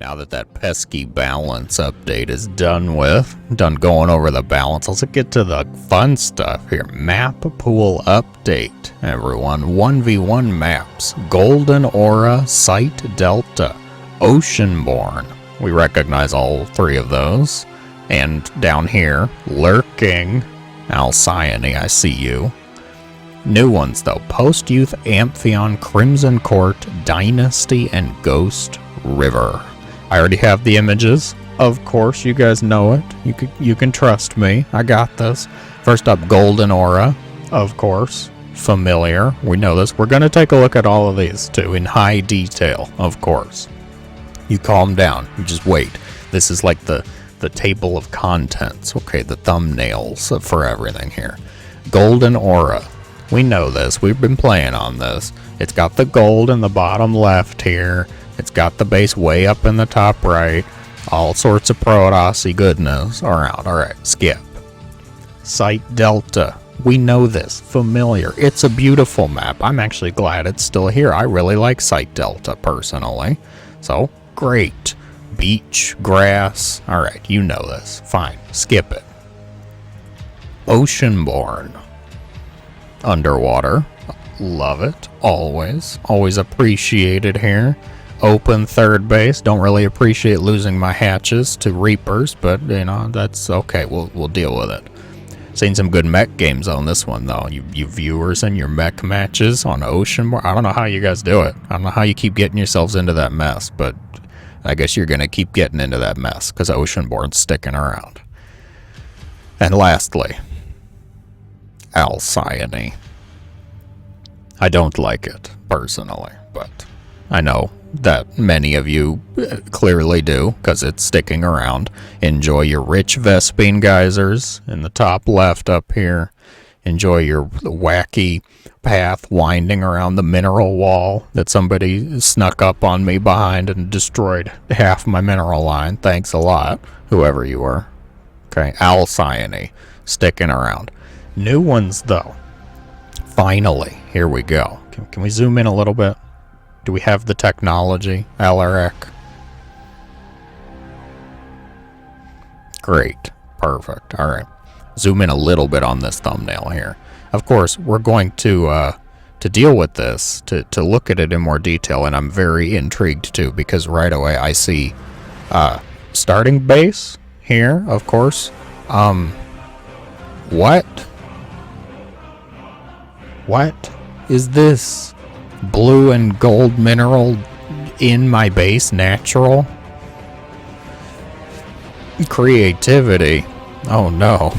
Now that that pesky balance update is done going over the balance, let's get to the fun stuff here. Map pool update, everyone. 1v1 maps. Golden Aura, Sight Delta, Oceanborn. We recognize all three of those. And down here, Lurking, Alcyone, I see you. New ones though. Post-Youth, Amphion, Crimson Court, Dynasty, and Ghost River. I already have the images. Of course, you guys know it. You can trust me. I got this. First up, Golden Aura. Of course. Familiar. We know this. We're going to take a look at all of these, too, in high detail, of course. You calm down. You just wait. This is like the table of contents. Okay, the thumbnails for everything here. Golden Aura. We know this. We've been playing on this. It's got the gold in the bottom left here. It's got the base way up in the top right. All sorts of Protossy goodness around. Alright, skip. Sight Delta. We know this. Familiar. It's a beautiful map. I'm actually glad it's still here. I really like Sight Delta, personally. So, great. Beach, grass. Alright, you know this. Fine. Skip it. Oceanborn. Underwater. Love it. Always. Always appreciated here. Open third base. Don't really appreciate losing my hatches to Reapers, but, you know, that's okay. We'll deal with it. Seen some good mech games on this one, though. You viewers and your mech matches on Oceanborn. I don't know how you guys do it. I don't know how you keep getting yourselves into that mess, but I guess you're going to keep getting into that mess, because Oceanborn's sticking around. And lastly, Alcyone. I don't like it, personally, but I know that many of you clearly do, because it's sticking around. Enjoy your rich Vespine geysers in the top left up here. Enjoy your wacky path winding around the mineral wall that somebody snuck up on me behind and destroyed half my mineral line. Thanks a lot, whoever you were. Okay, Alcyone, sticking around. New ones, though. Finally, here we go. Can we zoom in a little bit? Do we have the technology, Alaric? Great. Perfect. All right. Zoom in a little bit on this thumbnail here. Of course, we're going to deal with this, to look at it in more detail, and I'm very intrigued too, because right away I see starting base here, of course. What is this? Blue and gold mineral in my base, natural? Creativity. Oh no.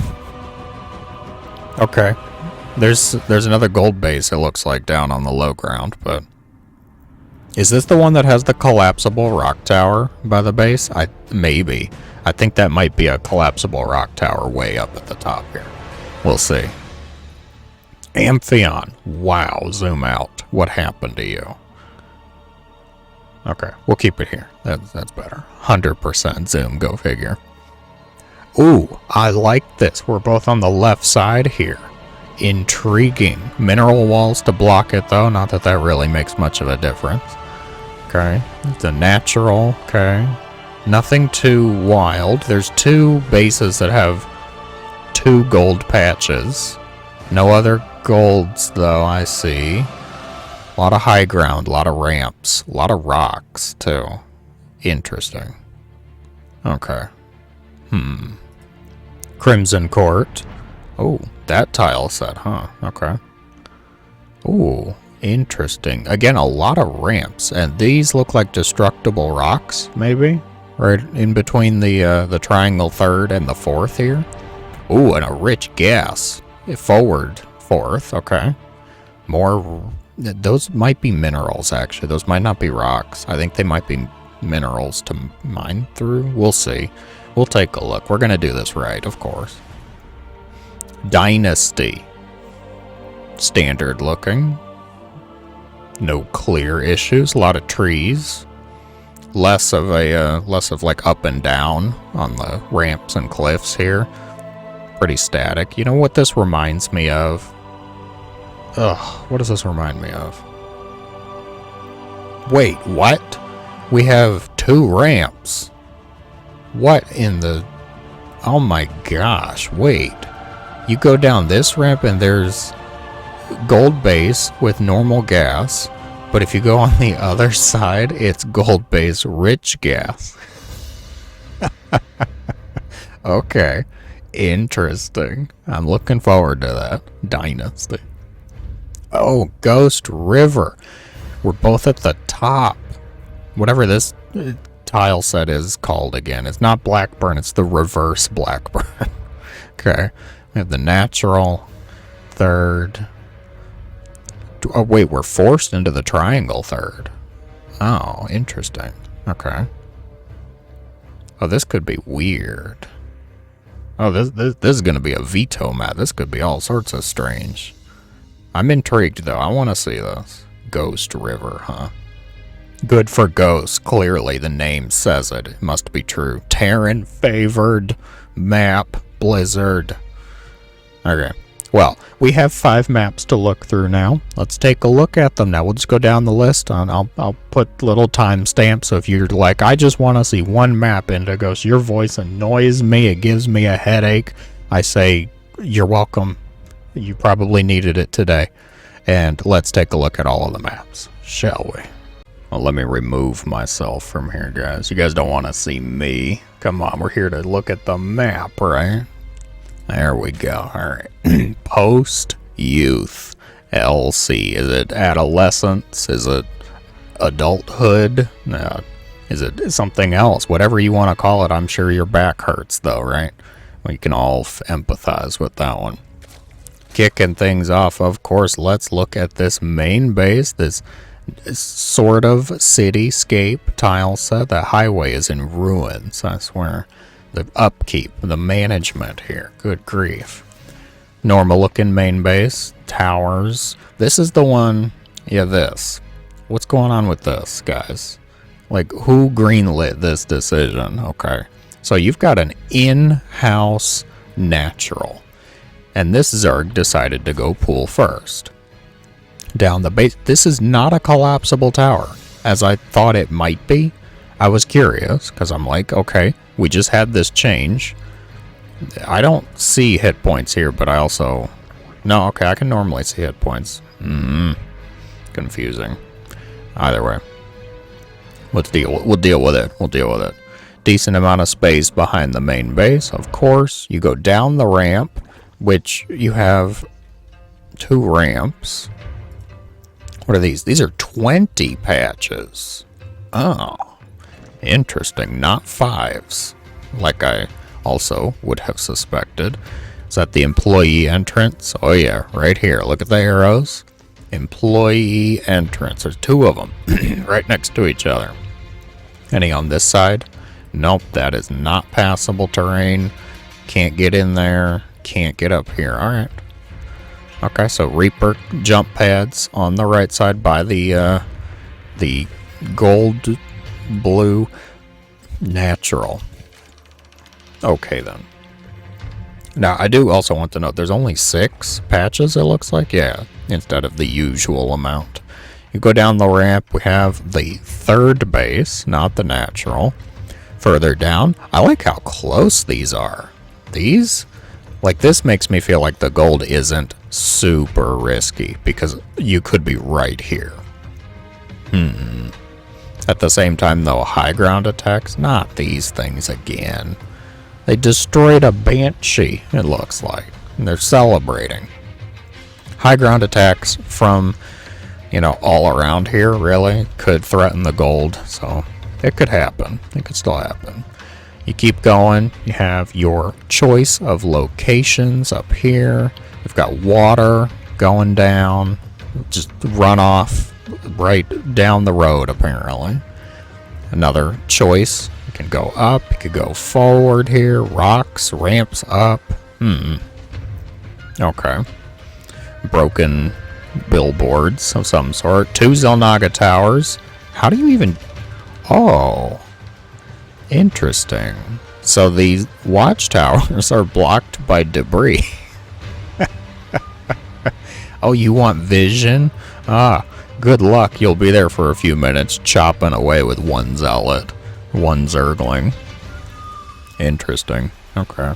Okay. There's another gold base, it looks like, down on the low ground, but is this the one that has the collapsible rock tower by the base? Maybe. I think that might be a collapsible rock tower way up at the top here. We'll see. Amphion. Wow, zoom out. What happened to you? Okay, we'll keep it here. That's better. 100% zoom, go figure. Ooh, I like this. We're both on the left side here. Intriguing. Mineral walls to block it, though. Not that that really makes much of a difference. Okay, it's a natural. Okay, nothing too wild. There's two bases that have 2 gold patches. No other golds, though, I see. A lot of high ground, a lot of ramps, a lot of rocks, too. Interesting. Okay. Crimson Court. Oh, that tile set, huh? Okay. Ooh, interesting. Again, a lot of ramps, and these look like destructible rocks, maybe? Right in between the triangle third and the fourth here. Ooh, and a rich gas. Forward fourth, okay. More, those might be minerals, actually. Those might not be rocks. I think they might be minerals to mine through. We'll see. We'll take a look. We're going to do this right, of course. Dynasty. Standard looking. No clear issues. A lot of trees. Less of like up and down on the ramps and cliffs here. Pretty static. You know what this reminds me of? Ugh, what does this remind me of? Wait, what? We have 2 ramps. What in the... Oh my gosh, wait. You go down this ramp and there's gold base with normal gas. But if you go on the other side, it's gold base rich gas. Okay. Interesting. I'm looking forward to that. Dynasty. Oh, Ghost River. We're both at the top. Whatever this tile set is called again. It's not Blackburn, it's the reverse Blackburn. Okay. We have the natural. Third. Oh, wait, we're forced into the triangle third. Oh, interesting. Okay. Oh, this could be weird. Oh, this is going to be a veto map. This could be all sorts of strange. I'm intrigued, though. I want to see this. Ghost River, huh? Good for ghosts. Clearly, the name says it. It must be true. Terran favored map blizzard. Okay. Well, we have 5 maps to look through now. Let's take a look at them now. We'll just go down the list. I'll put little timestamps. So if you're like, I just want to see one map, Indigos, your voice annoys me. It gives me a headache. I say, you're welcome. You probably needed it today. And let's take a look at all of the maps, shall we? Well, let me remove myself from here, guys. You guys don't want to see me. Come on, we're here to look at the map, right? There we go. All right. Post-youth LC. Is it adolescence? Is it adulthood? No. Is it something else? Whatever you want to call it. I'm sure your back hurts, though, right? We can all empathize with that one. Kicking things off, of course, let's look at this main base. This sort of cityscape tile set. The highway is in ruins, I swear. The upkeep, the management here. Good grief. Normal looking main base. Towers. This is the one. Yeah, this. What's going on with this, guys? Like, who greenlit this decision? Okay. So you've got an in-house natural. And this Zerg decided to go pool first. Down the base. This is not a collapsible tower, as I thought it might be. I was curious, because I'm like, okay, we just had this change. I don't see hit points here, but I also... No, okay, I can normally see hit points. Confusing. Either way. Let's deal. We'll deal with it. We'll deal with it. Decent amount of space behind the main base, of course. You go down the ramp, which you have 2 ramps. What are these? These are 20 patches. Oh. Interesting. Not 5s. Like I also would have suspected. Is that the employee entrance? Oh yeah, right here. Look at the arrows. Employee entrance. There's 2 of them right next to each other. Any on this side? Nope, that is not passable terrain. Can't get in there. Can't get up here. Alright. Okay, so Reaper jump pads on the right side by the gold blue natural. Okay then. Now I do also want to note there's only 6 patches, it looks like. Yeah, instead of the usual amount. You go down the ramp, we have the 3rd base, not the natural. Further down, I like how close these are. These, like, this makes me feel like the gold isn't super risky because you could be right here. At the same time, though, high ground attacks, not these things again. They destroyed a Banshee, it looks like. And they're celebrating. High ground attacks from, you know, all around here, really, could threaten the gold. So it could happen. It could still happen. You keep going. You have your choice of locations up here. You've got water going down. Just run off right down the road, apparently. Another choice. You can go up. You could go forward here. Rocks, ramps up. Okay. Broken billboards of some sort. 2 Zelnaga towers. How do you even... Oh. Interesting. So these watchtowers are blocked by debris. Oh, you want vision? Ah, good luck. You'll be there for a few minutes chopping away with 1 zealot. 1 Zergling. Interesting. Okay.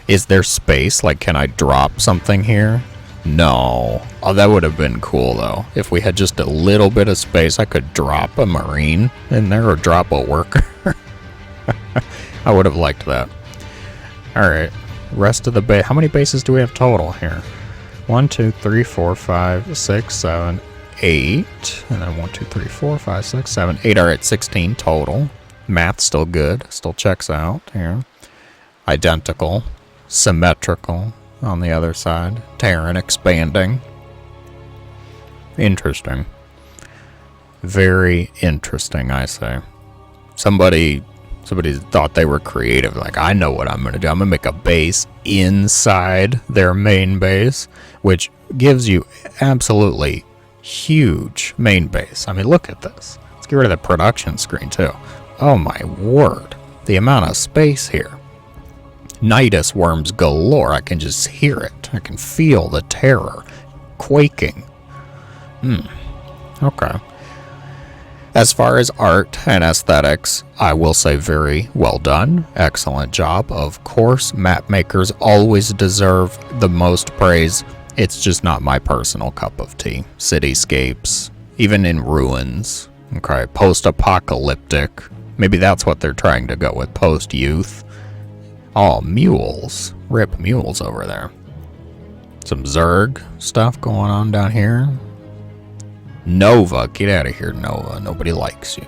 Is there space? Like, can I drop something here? No. Oh, that would have been cool, though. If we had just a little bit of space, I could drop a Marine in there or drop a worker. I would have liked that. Alright. Rest of the base. How many bases do we have total here? 1, 2, 3, 4, 5, 6, 7, 8. And then 1, 2, 3, 4, 5, 6, 7, 8. Alright, 16 total. Math still good. Still checks out here. Identical. Symmetrical on the other side. Terran expanding. Interesting. Very interesting, I say. Somebody thought they were creative. Like, I know what I'm going to do. I'm going to make a base inside their main base, which gives you absolutely huge main base. I mean, look at this. Let's get rid of the production screen, too. Oh, my word. The amount of space here. Nidus worms galore. I can just hear it. I can feel the terror quaking. Okay. As far as art and aesthetics, I will say very well done. Excellent job. Of course, map makers always deserve the most praise. It's just not my personal cup of tea. Cityscapes, even in ruins. Okay, post-apocalyptic. Maybe that's what they're trying to go with. Post-youth. Oh, mules. Rip mules over there. Some Zerg stuff going on down here. Nova. Get out of here, Nova. Nobody likes you.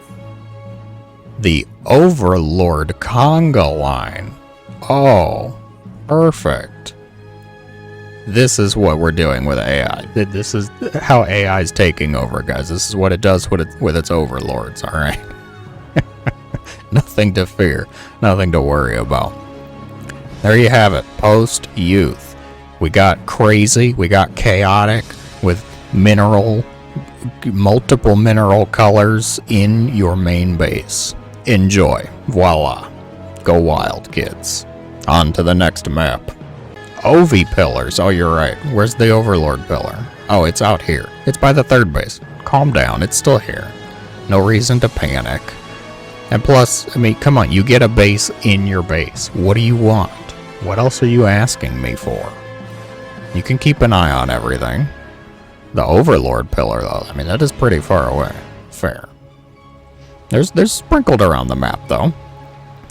The Overlord conga line. Oh, perfect. This is what we're doing with AI. This is how AI is taking over, guys. This is what it does with its overlords, all right? Nothing to fear. Nothing to worry about. There you have it. Post-youth. We got crazy. We got chaotic with multiple mineral colors in your main base. Enjoy. Voila. Go wild, kids. On to the next map. OV pillars. Oh, you're right. Where's the Overlord pillar? Oh, it's out here. It's by the 3rd base. Calm down. It's still here. No reason to panic. And plus, I mean, come on. You get a base in your base. What do you want? What else are you asking me for? You can keep an eye on everything. The Overlord pillar, though, I mean, that is pretty far away. Fair. There's sprinkled around the map, though.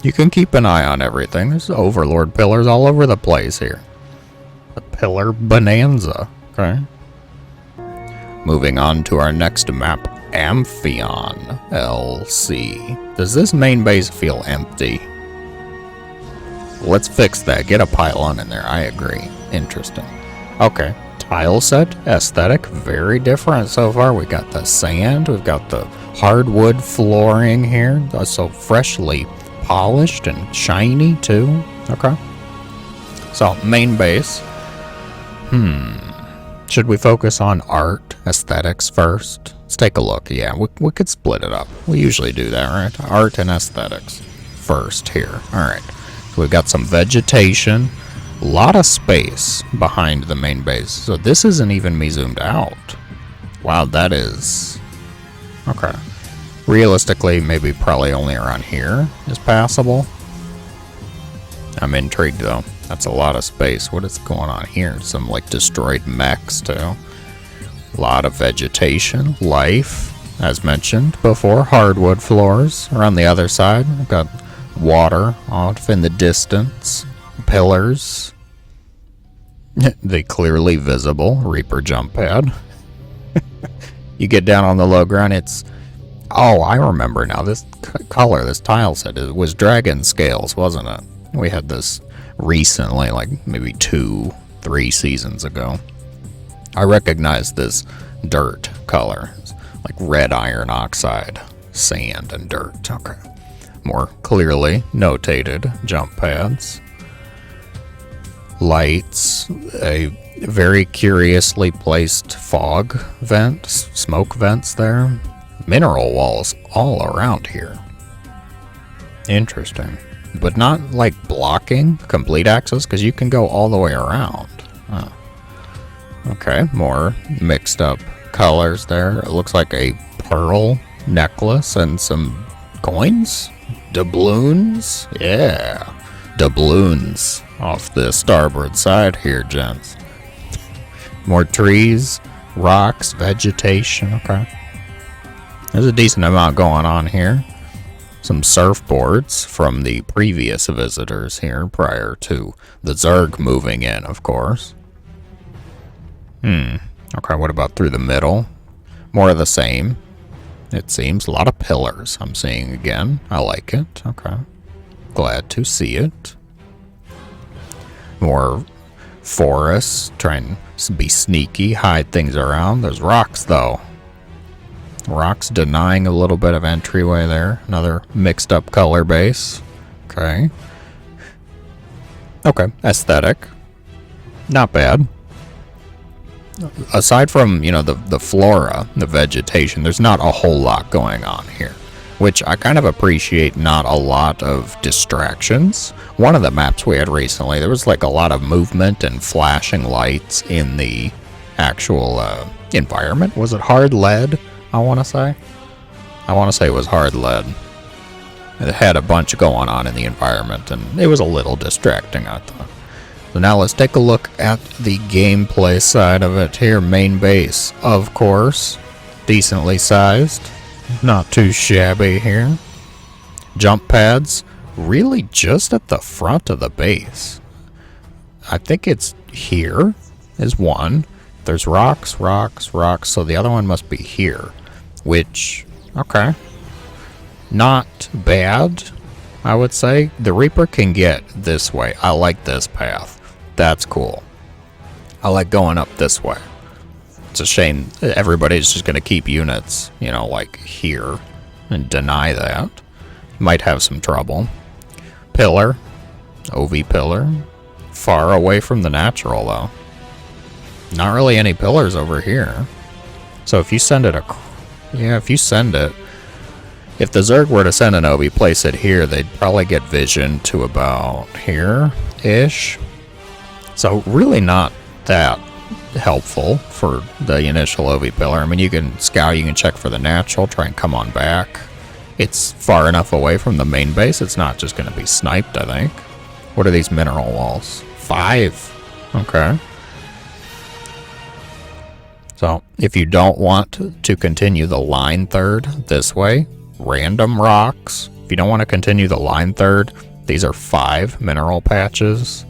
You can keep an eye on everything. There's Overlord pillars all over the place here. The pillar bonanza. Okay. Moving on to our next map, Amphion LC. Does this main base feel empty? Let's fix that. Get a pylon in there. I agree. Interesting. Okay. Tile set, aesthetic, very different so far. We got the sand, we've got the hardwood flooring here, so freshly polished and shiny too. Okay. So, main base. Should we focus on art, aesthetics first? Let's take a look. Yeah, we could split it up. We usually do that, right? Art and aesthetics first here. Alright. So we've got some vegetation. A lot of space behind the main base. So this isn't even me zoomed out. Wow, that is... Okay. Realistically, maybe probably only around here is passable. I'm intrigued, though. That's a lot of space. What is going on here? Some, like, destroyed mechs, too. A lot of vegetation. Life, as mentioned before. Hardwood floors. Around the other side, we've got water off in the distance. Pillars. The clearly visible Reaper jump pad. You get down on the low ground, it's... Oh, I remember now. This color, this tile set, it was dragon scales, wasn't it? We had this recently, like maybe 2-3 seasons ago. I recognize this dirt color. It's like red iron oxide, sand, and dirt. Okay. More clearly notated jump pads. Lights, a very curiously placed fog vent, smoke vents there. Mineral walls all around here. Interesting. But not like blocking complete access, because you can go all the way around. Huh. Okay, more mixed up colors there. It looks like a pearl necklace and some coins. Doubloons? Yeah. Doubloons off the starboard side here, gents. More trees, rocks, vegetation. Okay. There's a decent amount going on here. Some surfboards from the previous visitors here prior to the Zerg moving in, of course. Okay, what about through the middle? More of the same. It seems a lot of pillars I'm seeing again. I like it. Okay. Glad to see it. More forests, trying to be sneaky, hide things around. There's rocks, though. Rocks denying a little bit of entryway there. Another mixed up color base. Okay. Okay, aesthetic. Not bad. Aside from, you know, the flora, the vegetation, there's not a whole lot going on here. Which I kind of appreciate, not a lot of distractions. One of the maps we had recently, there was like a lot of movement and flashing lights in the actual environment. Was it hard lead, I want to say? I want to say it was hard lead. It had a bunch going on in the environment, and it was a little distracting, I thought. So now let's take a look at the gameplay side of it here. Main base, of course. Decently sized. Not too shabby here. Jump pads, really just at the front of the base. I think it's here is one. There's rocks, rocks, rocks, so the other one must be here. Which, okay. Not bad, I would say. The Reaper can get this way. I like this path. That's cool. I like going up this way. It's a shame everybody's just going to keep units, you know, like here and deny that. Might have some trouble. Pillar. OV pillar. Far away from the natural, though. Not really any pillars over here. So if you send it if you send it, if the Zerg were to send an OV, place it here, they'd probably get vision to about here-ish. So really not that helpful for the initial OV pillar. I mean, you can scout, you can check for the natural, try and come on back. It's far enough away from the main base, it's not just going to be sniped, I think. What are these mineral walls? 5. Okay. So, if you don't want to continue the line third this way, random rocks. If you don't want to continue the line third, these are 5 mineral patches.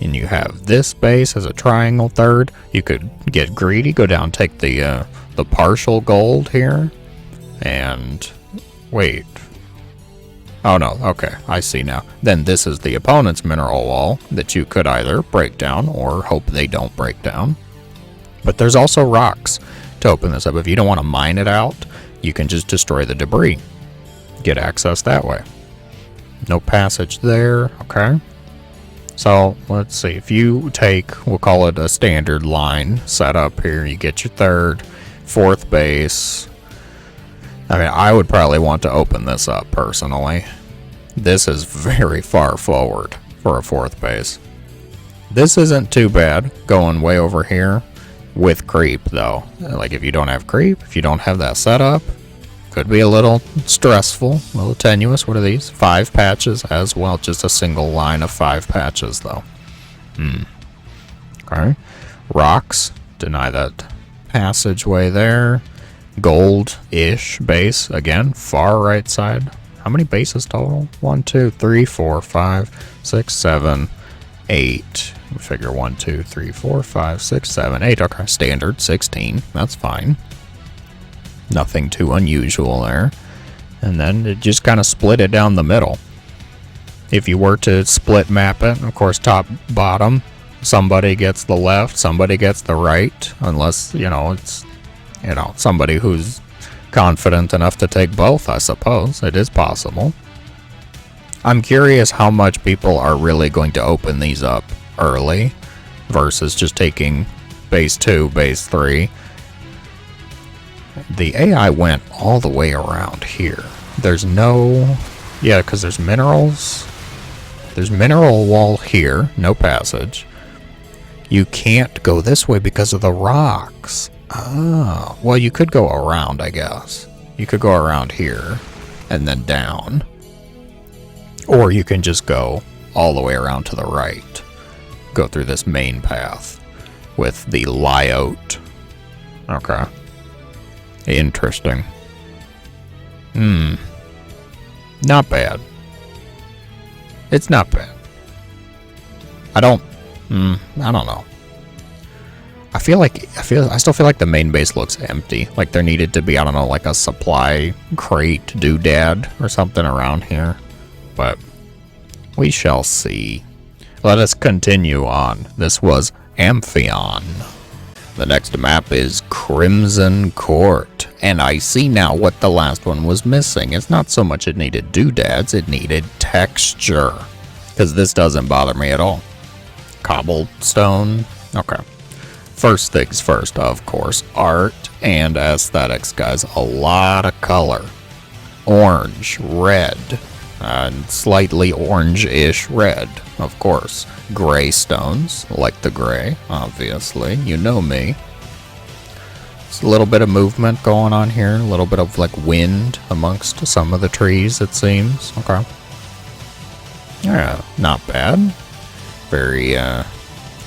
And you have this base as a triangle third. You could get greedy, go down, take the partial gold here. And wait. Oh no, okay, I see now. Then this is the opponent's mineral wall that you could either break down or hope they don't break down. But there's also rocks to open this up. If you don't want to mine it out, you can just destroy the debris. Get access that way. No passage there, okay. So, let's see, if you take, we'll call it a standard line setup here, you get your third, fourth base. I mean, I would probably want to open this up, personally. This is very far forward for a fourth base. This isn't too bad, going way over here, with creep, though. Like, if you don't have creep, if you don't have that setup, could be a little stressful, a little tenuous. What are these? 5 patches as well. Just a single line of 5 patches, though. Okay. Rocks. Deny that passageway there. Gold-ish base. Again, far right side. How many bases total? 1, 2, 3, 4, 5, 6, 7, 8. We figure 1, 2, 3, 4, 5, 6, 7, 8. Okay, standard 16. That's fine. Nothing too unusual there. And then it just kind of split it down the middle. If you were to split map it, of course, top, bottom, somebody gets the left, somebody gets the right, unless, you know, it's, you know, somebody who's confident enough to take both, I suppose. It is possible. I'm curious how much people are really going to open these up early versus just taking base 2, base 3. The AI went all the way around here. There's no... Yeah, because there's minerals. There's mineral wall here. No passage. You can't go this way because of the rocks. Oh. Well, you could go around, I guess. You could go around here and then down. Or you can just go all the way around to the right. Go through this main path with the layout. Okay. Interesting. Not bad. It's not bad. I don't know. I still feel like the main base looks empty. Like there needed to be, I don't know, like a supply crate doodad or something around here. But we shall see. Let us continue on. This was Amphion. The next map is Crimson Court. And I see now what the last one was missing. It's not so much it needed doodads, it needed texture. Because this doesn't bother me at all. Cobblestone. Okay. First things first, of course, art and aesthetics, guys. A lot of color. Orange, red, and slightly orange-ish red, of course. Gray stones, like the gray, obviously. You know me. There's a little bit of movement going on here. A little bit of, like, wind amongst some of the trees, it seems. Okay. Yeah, not bad. Very,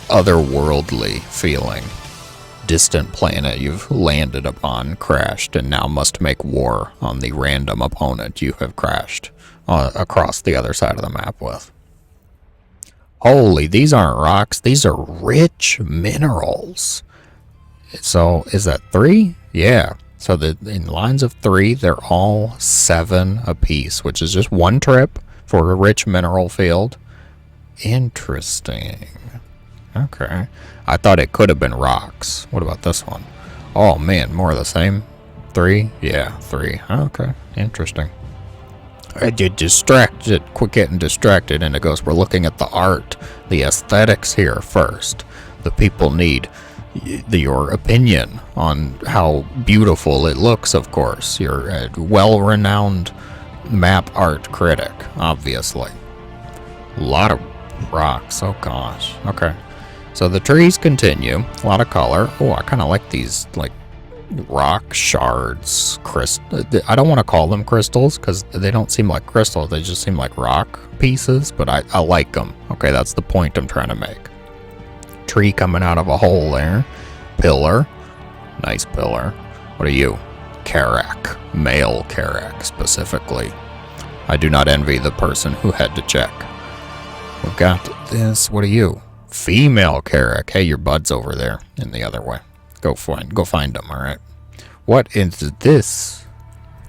otherworldly feeling. Distant planet you've landed upon, crashed, and now must make war on the random opponent you have crashed across the other side of the map with. Holy, these aren't rocks, these are rich minerals. So, is that 3? Yeah. So, in lines of 3, they're all 7 apiece, which is just 1 trip for a rich mineral field. Interesting. Okay. I thought it could have been rocks. What about this one? Oh, man, more of the same. 3? Yeah, 3. Okay, interesting. I get distracted. Quit getting distracted, Indigos. We're looking at the art, the aesthetics here first. The people need your opinion on how beautiful it looks, of course. You're a well-renowned map art critic, obviously. A lot of rocks. Oh, gosh. Okay. So the trees continue. A lot of color. Oh, I kind of like these, like, rock shards. I don't want to call them crystals because they don't seem like crystals. They just seem like rock pieces, but I like them. Okay, that's the point I'm trying to make. Tree coming out of a hole there. Pillar. Nice pillar. What are you? Karak. Male Karak, specifically. I do not envy the person who had to check. We've got this. What are you? Female Karak. Hey, your bud's over there in the other way. Go find him, alright? What is this?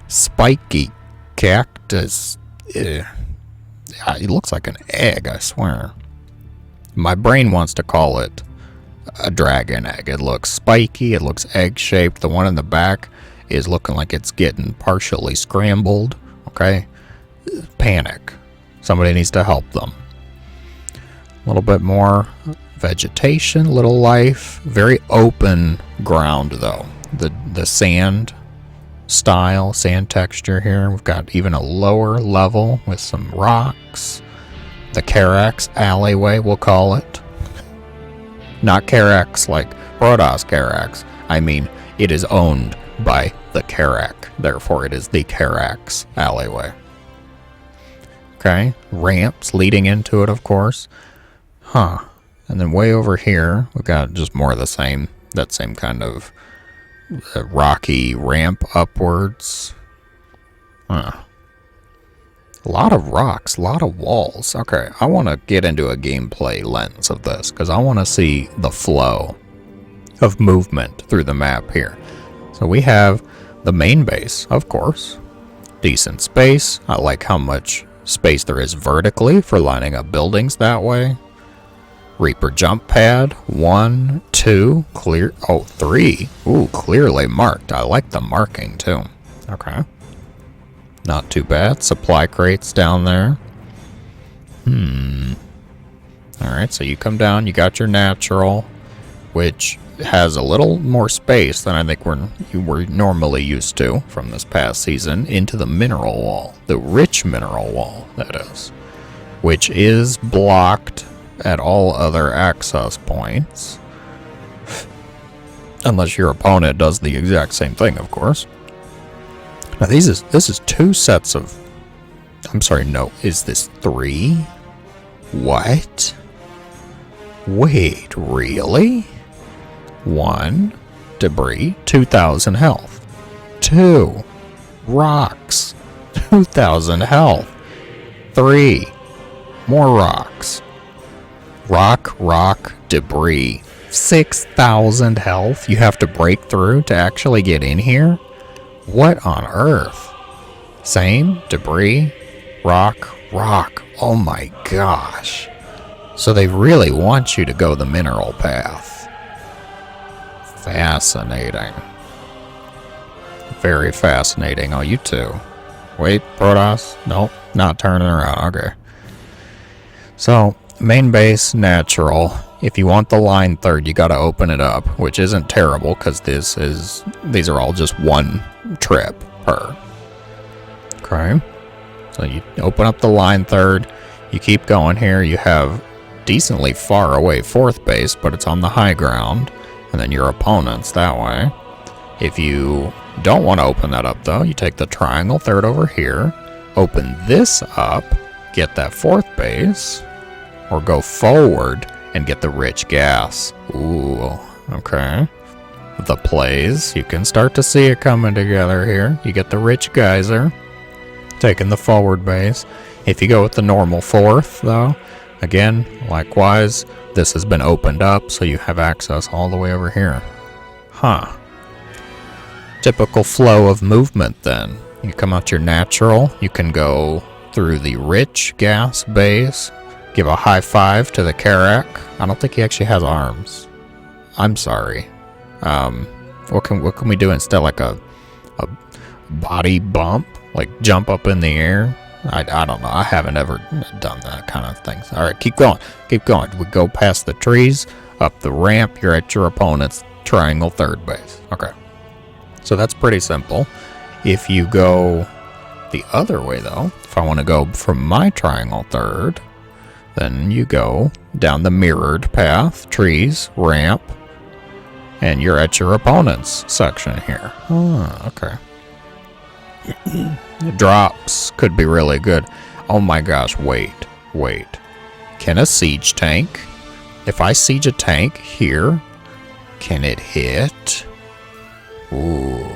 Spiky cactus. It looks like an egg, I swear. My brain wants to call it a dragon egg. It looks spiky, it looks egg-shaped. The one in the back is looking like it's getting partially scrambled. Okay? Panic. Somebody needs to help them. A little bit more vegetation, little life. Very open ground, though. The sand style, sand texture here. We've got even a lower level with some rocks. The Karak's alleyway, we'll call it. Not Karak's like Protoss Karak's. I mean, it is owned by the Karak. Therefore, it is the Karak's alleyway. Okay, ramps leading into it, of course. Huh. And then way over here, we've got just more of the same. That same kind of rocky ramp upwards. Huh. A lot of rocks, a lot of walls. Okay, I want to get into a gameplay lens of this, because I want to see the flow of movement through the map here. So we have the main base, of course. Decent space. I like how much space there is vertically for lining up buildings that way. Reaper jump pad, 1, 2, clear, 3. Ooh, clearly marked. I like the marking too. Okay. Not too bad. Supply crates down there. Alright, so you come down, you got your natural, which has a little more space than I think we're normally used to from this past season, into the mineral wall. The rich mineral wall, that is. Which is blocked at all other access points. Unless your opponent does the exact same thing, of course. Now this is 2 sets of I'm sorry, no. Is this 3? What? Wait, really? 1. Debris, 2,000 health. 2. Rocks, 2,000 health. 3. More rocks. Rock, debris. 6,000 health you have to break through to actually get in here? What on earth? Same, debris, rock. Oh my gosh. So they really want you to go the mineral path. Fascinating. Very fascinating. Oh, you too. Wait, Protoss? Nope, not turning around. Okay. So, main base, natural. If you want the line third, you gotta open it up, which isn't terrible, because these are all just one trip per. Okay. So you open up the line third, you keep going here, you have decently far away fourth base, but it's on the high ground, and then your opponent's that way. If you don't want to open that up though, you take the triangle third over here, open this up, get that fourth base, or go forward and get the rich gas. Ooh, okay. The plays, you can start to see it coming together here. You get the rich geyser, taking the forward base. If you go with the normal fourth though, again, likewise, this has been opened up so you have access all the way over here. Huh. Typical flow of movement then. You come out your natural, you can go through the rich gas base, give a high five to the Karak. I don't think he actually has arms. I'm sorry. What can we do instead? Like a body bump? Like jump up in the air? I don't know. I haven't ever done that kind of thing. Alright, keep going. Keep going. We go past the trees, up the ramp, you're at your opponent's triangle third base. Okay. So that's pretty simple. If you go the other way though, if I want to go from my triangle third, then you go down the mirrored path, trees, ramp, and you're at your opponent's section here. Oh, okay. Drops could be really good. Oh my gosh, wait. Can a siege tank, if I siege a tank here, can it hit? Ooh.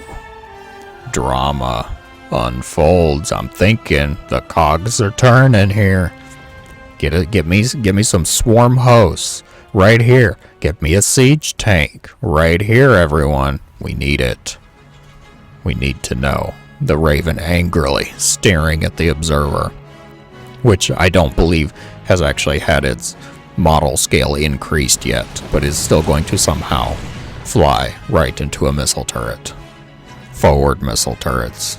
Drama unfolds. I'm thinking the cogs are turning here. Get me some swarm hosts right here. Get me a siege tank right here, everyone. We need it. We need to know. The Raven angrily staring at the observer, which I don't believe has actually had its model scale increased yet, but is still going to somehow fly right into a missile turret. Forward missile turrets.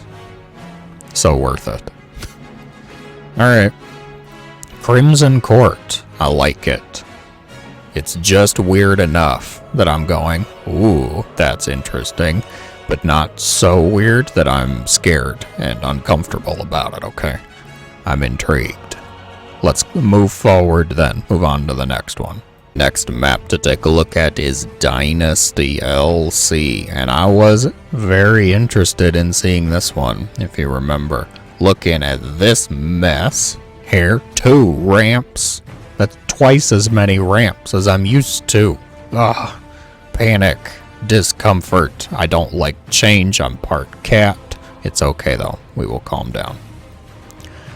So worth it. Alright. Crimson Court. I like it. It's just weird enough that I'm going, ooh, that's interesting, but not so weird that I'm scared and uncomfortable about it, okay? I'm intrigued. Let's move forward then. Move on to the next one. Next map to take a look at is Dynasty LC, and I was very interested in seeing this one, if you remember. Looking at this mess here, 2 ramps. That's twice as many ramps as I'm used to. Ugh, panic, discomfort. I don't like change. I'm part cat. It's okay though. We will calm down.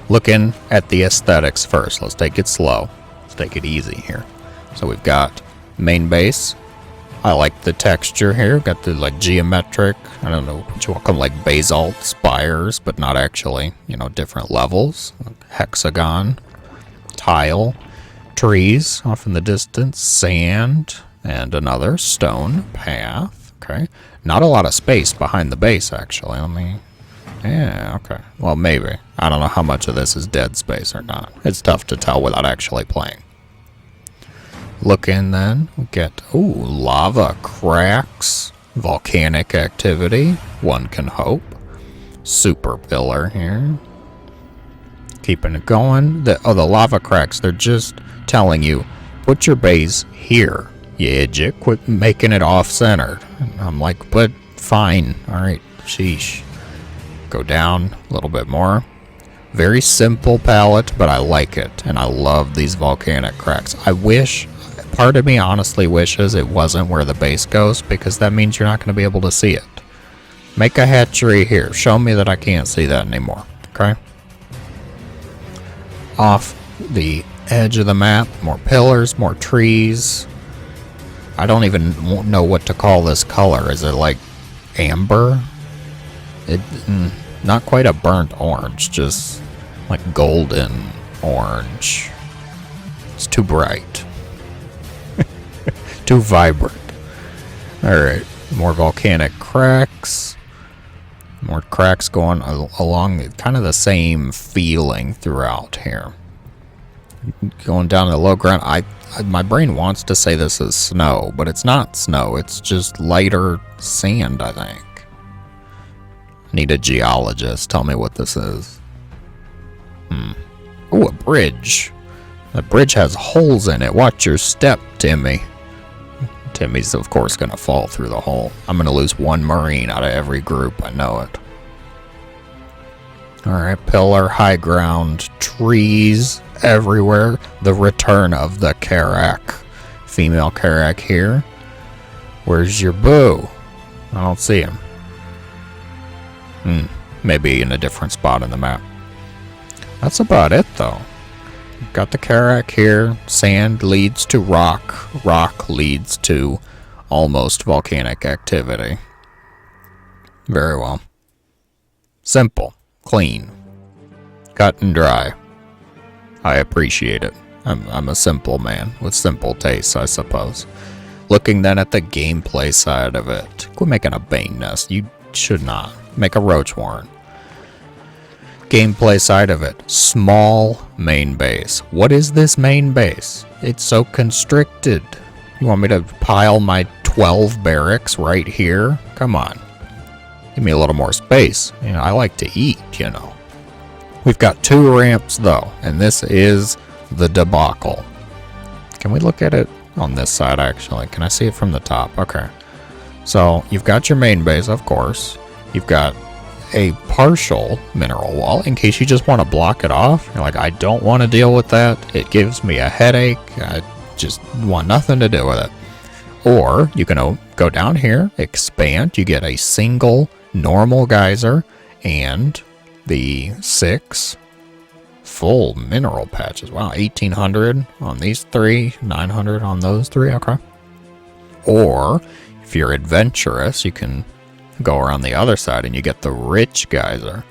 Looking at the aesthetics first. Let's take it slow. Let's take it easy here. So we've got main base. I like the texture here. Got the like geometric, I don't know what you want to call them, like basalt spires, but not actually, different levels. Hexagon, tile, trees off in the distance, sand, and another stone path. Okay. Not a lot of space behind the base, actually. Yeah, okay. Well, maybe. I don't know how much of this is dead space or not. It's tough to tell without actually playing. Look in then, we get, lava cracks, volcanic activity, one can hope. Super pillar here. Keeping it going. The lava cracks, they're just telling you, put your base here, you idiot, quit making it off-centered. I'm like, but fine, alright, sheesh. Go down a little bit more. Very simple palette, but I like it, and I love these volcanic cracks. I wish, part of me honestly wishes it wasn't where the base goes, because that means you're not going to be able to see it. Make a hatchery here. Show me that I can't see that anymore, okay? Off the edge of the map, more pillars, more trees. I don't even know what to call this color. Is it like amber? Not quite a burnt orange, just like golden orange. It's too bright. Too vibrant. Alright, more volcanic cracks. More cracks going along kind of the same feeling throughout here. Going down to the low ground, my brain wants to say this is snow, but it's not snow. It's just lighter sand, I think. Need a geologist. Tell me what this is. Oh, a bridge. That bridge has holes in it. Watch your step, Timmy. Timmy's, of course, going to fall through the hole. I'm going to lose one Marine out of every group. I know it. Alright, pillar, high ground, trees everywhere. The return of the Karak. Female Karak here. Where's your boo? I don't see him. Maybe in a different spot in the map. That's about it, though. Got the Karak here. Sand leads to rock. Rock leads to almost volcanic activity. Very well. Simple. Clean. Cut and dry. I appreciate it. I'm a simple man with simple tastes, I suppose. Looking then at the gameplay side of it. Quit making a bane nest. You should not. Make a roach warren. Gameplay side of it. Small main base. What is this main base? It's so constricted. You want me to pile my 12 barracks right here? Come on. Give me a little more space. You know, I like to eat, you know. We've got 2 ramps, though, and this is the debacle. Can we look at it on this side, actually? Can I see it from the top? Okay. So, you've got your main base, of course. You've got a partial mineral wall in case you just want to block it off. You're like, I don't want to deal with that. It gives me a headache. I just want nothing to do with it. Or you can go down here, expand. You get a single normal geyser and the 6 full mineral patches. Wow, 1800 on these 3, 900 on those 3. Okay. Or if you're adventurous, you can go around the other side and you get the rich geyser,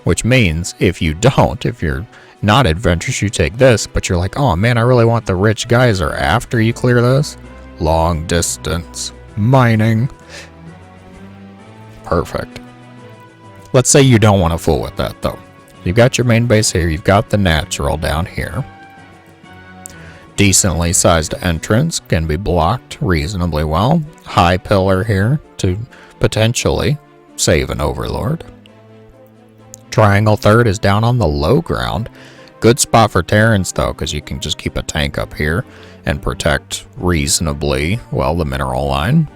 which means if you're not adventurous, you take this, but you're like, oh man, I really want the rich geyser after you clear this. Long distance mining. Perfect. Let's say you don't want to fool with that though. You've got your main base here, you've got the natural down here. Decently sized entrance, can be blocked reasonably well. High pillar here to potentially save an overlord. Triangle third is down on the low ground. Good spot for Terrans though, because you can just keep a tank up here and protect reasonably well the mineral line.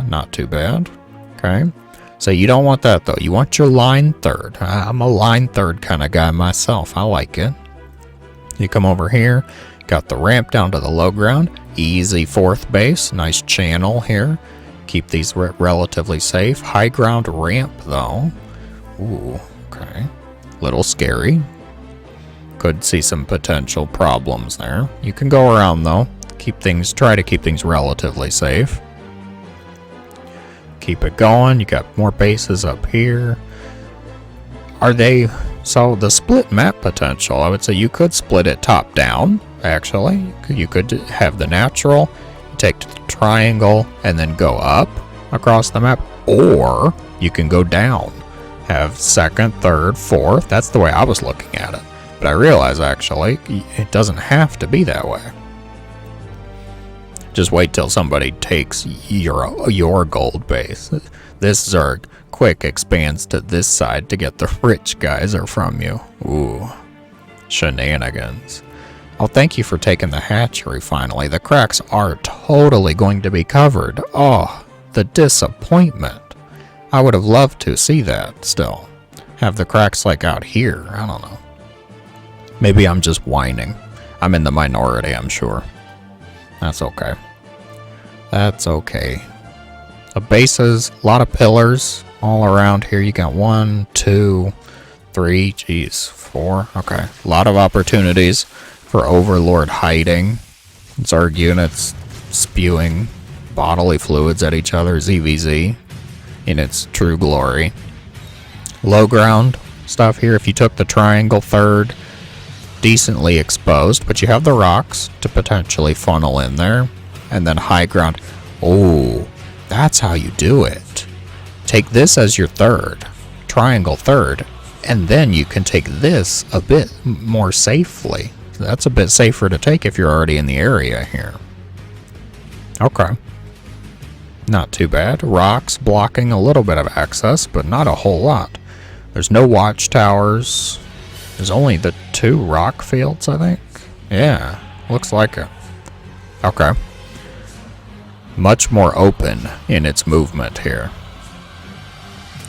Not too bad. Okay. So you don't want that though. You want your line third. I'm a line third kind of guy myself. I like it. You come over here. Got the ramp down to the low ground. Easy 4th base. Nice channel here. Keep these relatively safe. High ground ramp though. Ooh, okay. Little scary. Could see some potential problems there. You can go around though. Try to keep things relatively safe. Keep it going. You got more bases up here. So the split map potential, I would say you could split it top down, actually. You could have the natural, take the triangle, and then go up across the map. Or you can go down, have 2nd, 3rd, 4th. That's the way I was looking at it. But I realize, actually, it doesn't have to be that way. Just wait till somebody takes your gold base. This Zerg quick expands to this side to get the rich geyser from you. Ooh, shenanigans. Oh, thank you for taking the hatchery finally. The cracks are totally going to be covered. Oh, the disappointment. I would have loved to see that still. Have the cracks like out here. I don't know. Maybe I'm just whining. I'm in the minority, I'm sure. That's okay. That's okay. The bases, a lot of pillars all around here. You got 1, 2, 3, geez, 4. Okay, a lot of opportunities for Overlord hiding. Zerg units spewing bodily fluids at each other, ZVZ, in its true glory. Low ground stuff here. If you took the triangle third, decently exposed, but you have the rocks to potentially funnel in there. And then high ground. Oh, that's how you do it. Take this as your third, triangle third, and then you can take this a bit more safely. That's a bit safer to take if you're already in the area here. Okay. Not too bad. Rocks blocking a little bit of access, but not a whole lot. There's no watchtowers. There's only the 2 rock fields, I think. Yeah, looks like it. Okay. Much more open in its movement here.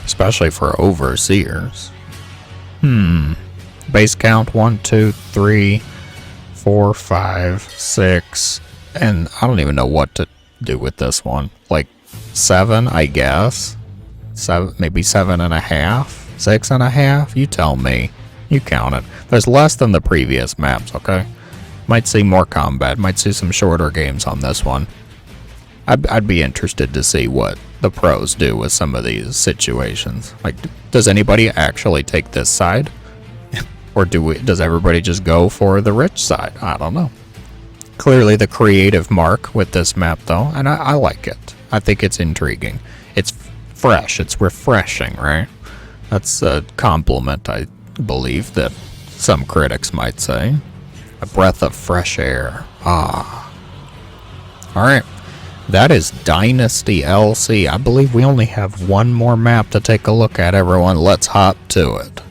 Especially for overseers. Base count 1, 2, 3, 4, 5, 6. And I don't even know what to do with this one. Like 7, I guess. 7, maybe 7.5, 6.5. You tell me. You count it. There's less than the previous maps, okay? Might see more combat. Might see some shorter games on this one. I'd be interested to see what the pros do with some of these situations. Like, does anybody actually take this side? Or does everybody just go for the rich side? I don't know. Clearly the creative mark with this map, though, and I like it. I think it's intriguing. It's fresh. It's refreshing, right? That's a compliment, I believe, that some critics might say. A breath of fresh air. Ah. Alright. That is Dynasty LC. I believe we only have one more map to take a look at, everyone. Let's hop to it.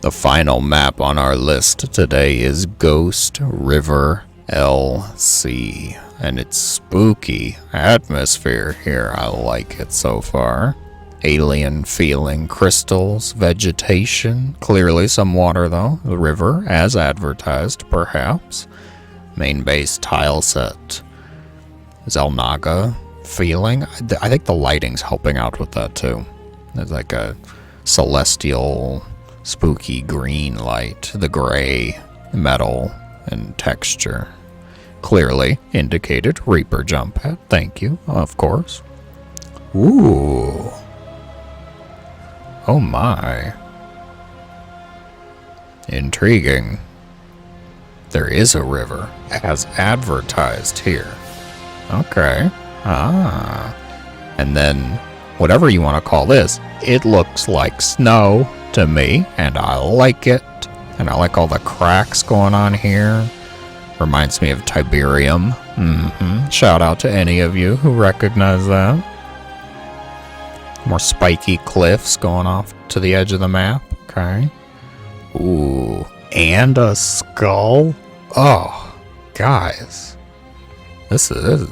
The final map on our list today is Ghost River LC. And it's spooky atmosphere here. I like it so far. Alien feeling crystals, vegetation, clearly some water though, the river as advertised perhaps. Main base tile set. Zelnaga feeling. I think the lighting's helping out with that too. There's like a celestial, spooky green light, the gray, metal, and texture. Clearly indicated Reaper jump pad. Thank you, of course. Ooh. Oh my. Intriguing. There is a river, as advertised here. Okay. Ah. And then, whatever you want to call this, it looks like snow to me, and I like it. And I like all the cracks going on here. Reminds me of Tiberium. Shout out to any of you who recognize that. More spiky cliffs going off to the edge of the map. Okay. Ooh. And a skull? Oh, guys. This is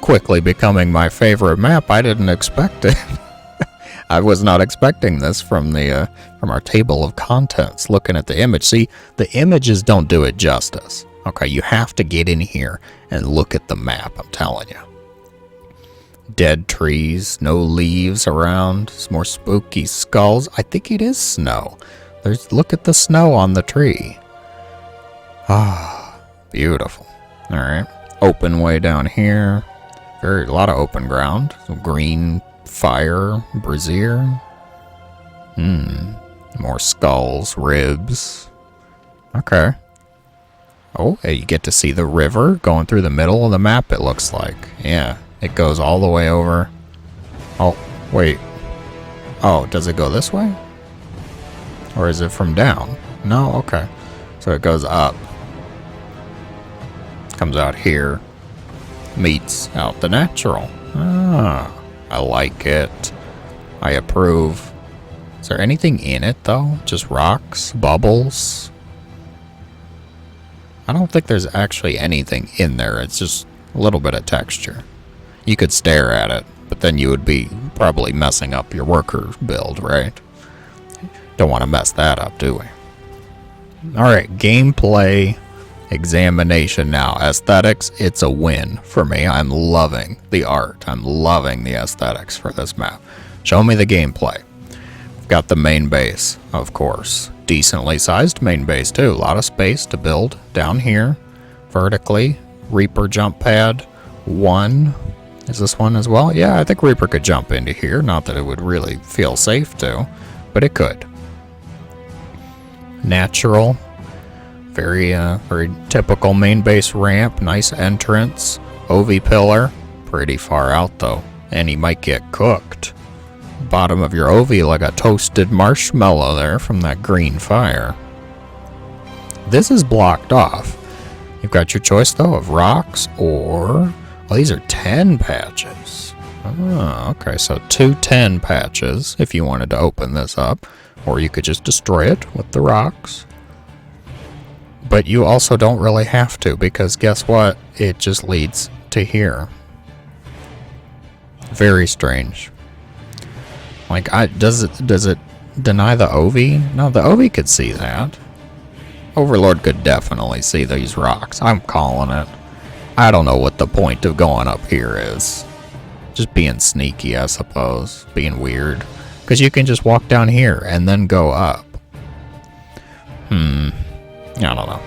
quickly becoming my favorite map. I didn't expect it. I was not expecting this from our table of contents. Looking at the image. See, the images don't do it justice. Okay, you have to get in here and look at the map, I'm telling you. Dead trees, no leaves around, some more spooky skulls. I think it is snow. Look at the snow on the tree. Ah, beautiful. All right, open way down here. A lot of open ground. Some green fire, brazier. More skulls, ribs. Okay. Oh, hey, you get to see the river going through the middle of the map, it looks like. Yeah, it goes all the way over. Oh, wait. Oh, does it go this way? Or is it from down? No, okay. So it goes up. Comes out here. Meets out the natural. Ah, I like it. I approve. Is there anything in it, though? Just rocks? Bubbles? I don't think there's actually anything in there. It's just a little bit of texture. You could stare at it, but then you would be probably messing up your worker build, right? Don't want to mess that up, do we? Alright, gameplay examination now. Aesthetics, it's a win for me. I'm loving the art. I'm loving the aesthetics for this map. Show me the gameplay. We've got the main base, of course. Decently sized main base too. A lot of space to build down here. Vertically. Reaper jump pad. 1. Is this one as well? Yeah, I think Reaper could jump into here. Not that it would really feel safe to, but it could. Natural. Very typical main base ramp. Nice entrance. OV pillar. Pretty far out though, and he might get cooked. Bottom of your OV like a toasted marshmallow there from that green fire. This is blocked off. You've got your choice though of rocks or... Well, these are 10 patches. Oh, okay, so 2 10 patches if you wanted to open this up. Or you could just destroy it with the rocks. But you also don't really have to, because guess what? It just leads to here. Very strange. Like, does it deny the OV? No, the OV could see that. Overlord could definitely see these rocks. I'm calling it. I don't know what the point of going up here is. Just being sneaky, I suppose. Being weird. Because you can just walk down here and then go up. I don't know.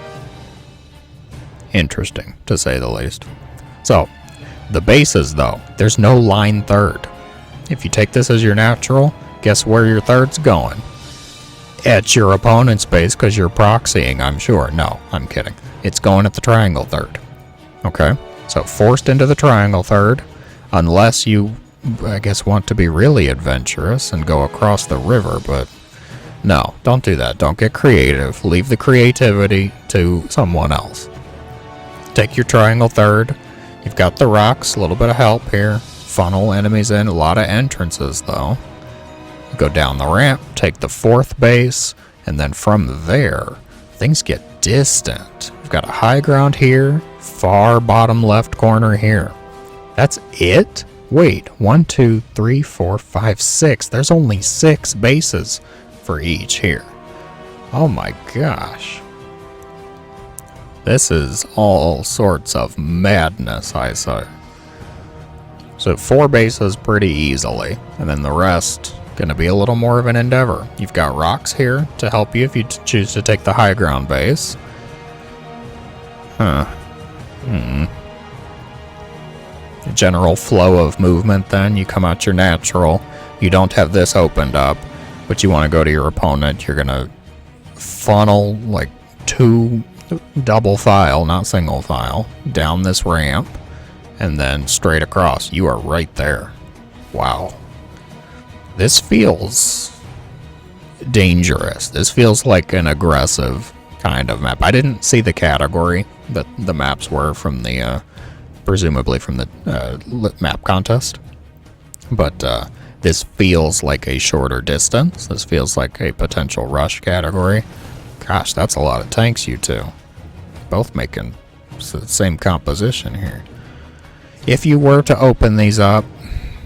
Interesting, to say the least. So, the bases, though. There's no line third. If you take this as your natural, guess where your third's going? At your opponent's base, because you're proxying, I'm sure. No, I'm kidding. It's going at the triangle third. Okay? So, forced into the triangle third, unless you, I guess, want to be really adventurous and go across the river, but... No, don't do that. Don't get creative. Leave the creativity to someone else. Take your triangle third. You've got the rocks, a little bit of help here. Funnel enemies in, a lot of entrances though. Go down the ramp, take the 4th base, and then from there, things get distant. We've got a high ground here, far bottom left corner here. That's it? Wait, 1, 2, 3, 4, 5, 6. There's only 6 bases for each here. Oh my gosh. This is all sorts of madness, I say. So 4 bases pretty easily, and then the rest gonna be a little more of an endeavor. You've got rocks here to help you if you choose to take the high ground base. The general flow of movement then, you come out your natural. You don't have this opened up, but you want to go to your opponent. You're gonna funnel like 2 double file, not single file, down this ramp, and then straight across. You are right there. Wow. This feels dangerous. This feels like an aggressive kind of map. I didn't see the category that the maps were from the, presumably from the map contest, but this feels like a shorter distance. This feels like a potential rush category. Gosh, that's a lot of tanks, you two. Both making the same composition here. If you were to open these up,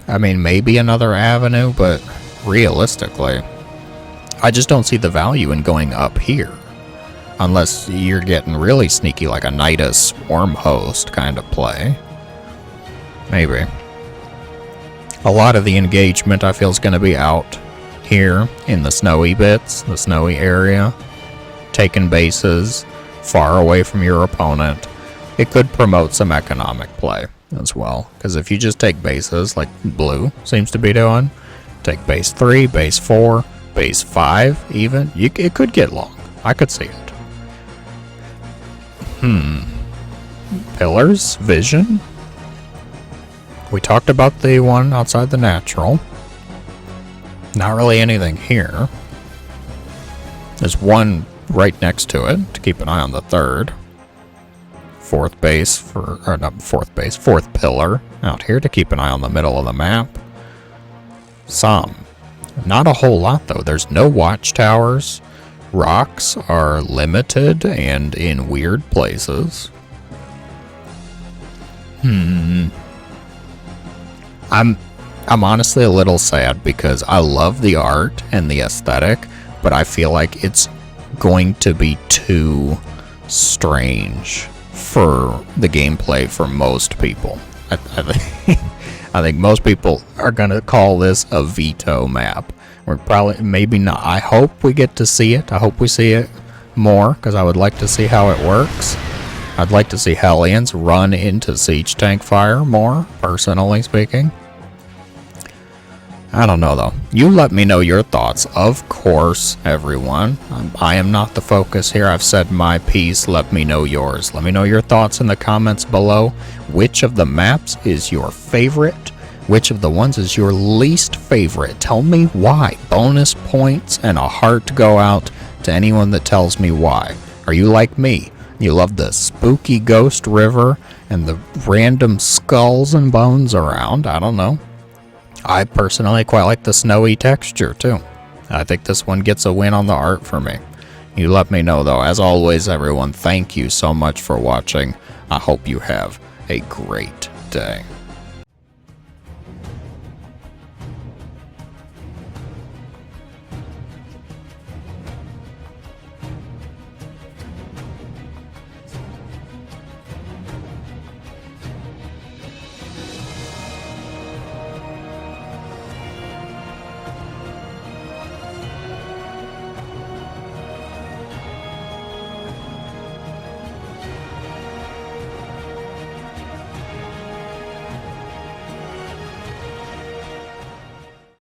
I mean, maybe another avenue, but realistically, I just don't see the value in going up here. Unless you're getting really sneaky, like a Nidus Swarm Host kind of play. Maybe. A lot of the engagement, I feel, is going to be out here in the snowy bits, the snowy area. Taking bases far away from your opponent. It could promote some economic play as well. Because if you just take bases, like blue seems to be doing, take base 3, base 4, base 5 even, it could get long. I could see it. Pillars, vision. We talked about the one outside the natural. Not really anything here. There's one right next to it to keep an eye on the 3rd. 4th base or not 4th base, 4th pillar out here to keep an eye on the middle of the map. Some. Not a whole lot though. There's no watchtowers. Rocks are limited and in weird places. I'm honestly a little sad because I love the art and the aesthetic, but I feel like it's going to be too strange for the gameplay for most people. I think most people are going to call this a veto map. We're probably, maybe not. I hope we get to see it. I hope we see it more, because I would like to see how it works. I'd like to see Hellions run into siege tank fire more, personally speaking. I don't know, though. You let me know your thoughts, of course, everyone. I am not the focus here. I've said my piece. Let me know yours. Let me know your thoughts in the comments below. Which of the maps is your favorite? Which of the ones is your least favorite? Tell me why. Bonus points and a heart to go out to anyone that tells me why. Are you like me? You love the spooky ghost river and the random skulls and bones around? I don't know. I personally quite like the snowy texture too. I think this one gets a win on the art for me. You let me know though. As always, everyone, thank you so much for watching. I hope you have a great day.